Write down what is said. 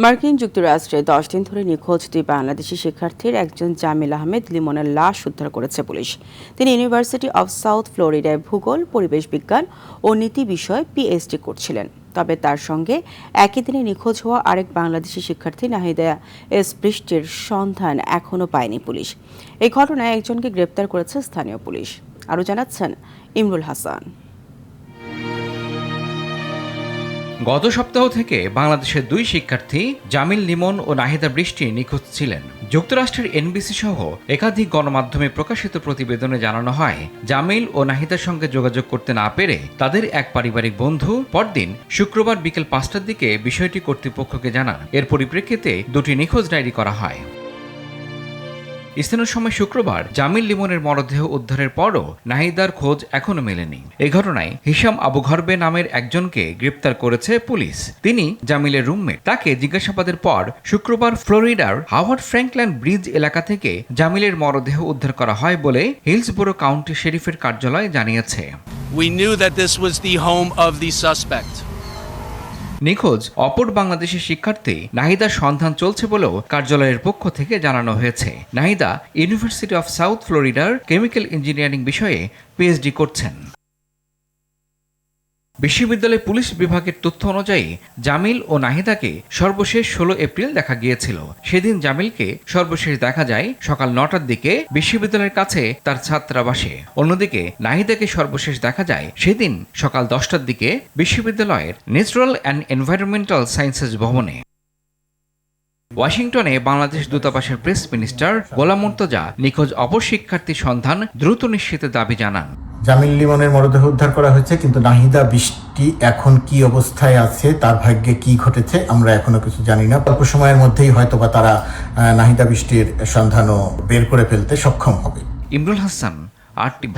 মার্কিন যুক্তরাষ্ট্রে 10 দিন ধরে নিখোঁজ দুই বাংলাদেশি শিক্ষার্থীর একজন জামিল আহমেদ লিমনের লাশ উদ্ধার করেছে পুলিশ। তিনি ইউনিভার্সিটি অব সাউথ ফ্লোরিডায় ভূগোল, পরিবেশ বিজ্ঞান ও নীতি বিষয়ে পিএইচডি করছিলেন। তবে তার সঙ্গে একই দিনে নিখোঁজ হওয়া আরেক বাংলাদেশি শিক্ষার্থী নাহিদা এস বৃষ্টির সন্ধান এখনও পায়নি পুলিশ। এই ঘটনায় একজনকে গ্রেপ্তার করেছে স্থানীয় পুলিশ। আরও জানাচ্ছেন ইমরুল হাসান। গত সপ্তাহ থেকে বাংলাদেশের দুই শিক্ষার্থী জামিল লিমন ও নাহিদা বৃষ্টি নিখোঁজ ছিলেন। যুক্তরাষ্ট্রের এনবিসি সহ একাধিক গণমাধ্যমে প্রকাশিত প্রতিবেদনে জানানো হয়, জামিল ও নাহিদার সঙ্গে যোগাযোগ করতে না পেরে তাদের এক পারিবারিক বন্ধু পরদিন শুক্রবার বিকেল 5টার দিকে বিষয়টি কর্তৃপক্ষকে জানান। এর পরিপ্রেক্ষিতে দুটি নিখোঁজ ডায়েরি করা হয়। স্থানীয় সময় শুক্রবার জামিল লিমনের মরদেহ উদ্ধারের পরও নাহিদার খোঁজ এখনো মেলেনি। এই ঘটনায় হিশাম আবু ঘরবে নামের একজনকে গ্রেপ্তার করেছে পুলিশ। তিনি জামিলের রুমমেট। তাকে জিজ্ঞাসাবাদের পর শুক্রবার ফ্লোরিডার হাওয়ার্ড ফ্র্যাঙ্কল্যান্ড ব্রিজ এলাকা থেকে জামিলের মরদেহ উদ্ধার করা হয় বলে হিলসবোরো কাউন্টি শেরিফের কার্যালয় জানিয়েছে। We knew that this was the home of the suspect. নিখোঁজ অপর বাংলাদেশি শিক্ষার্থী নাহিদার সন্ধান চলছে বলেও কার্যালয়ের পক্ষ থেকে জানানো হয়েছে। নাহিদা ইউনিভার্সিটি অফ সাউথ ফ্লোরিডার কেমিক্যাল ইঞ্জিনিয়ারিং বিষয়ে পিএইচডি করছেন। বিশ্ববিদ্যালয় পুলিশ বিভাগের তথ্য অনুযায়ী জামিল ও নাহিদাকে সর্বশেষ 16 এপ্রিল দেখা গিয়েছিল। সেদিন জামিলকে সর্বশেষ দেখা যায় সকাল 9টার দিকে বিশ্ববিদ্যালয়ের কাছে তার ছাত্রাবাসে। অন্যদিকে নাহিদাকে সর্বশেষ দেখা যায় সেদিন সকাল 10টার দিকে বিশ্ববিদ্যালয়ের ন্যাচারাল অ্যান্ড এনভায়রনমেন্টাল সায়েন্সেস ভবনে। ওয়াশিংটনে বাংলাদেশ দূতাবাসের প্রেস মিনিস্টার গোলাম মুর্তজা নিখোঁজ অপর শিক্ষার্থীর সন্ধান দ্রুত নিশ্চিতের দাবি জানান। জামিল লিমনের মরদেহ উদ্ধার করা হয়েছে, কিন্তু নাহিদা বৃষ্টি এখন কি অবস্থায় আছে, তার ভাগ্যে কি ঘটেছে আমরা এখনো কিছু জানি না। অল্প সময়ের মধ্যেই হয়তোবা তারা নাহিদা বৃষ্টির সন্ধানও বের করে ফেলতে সক্ষম হবে। ইমরুল হাসান, RTV।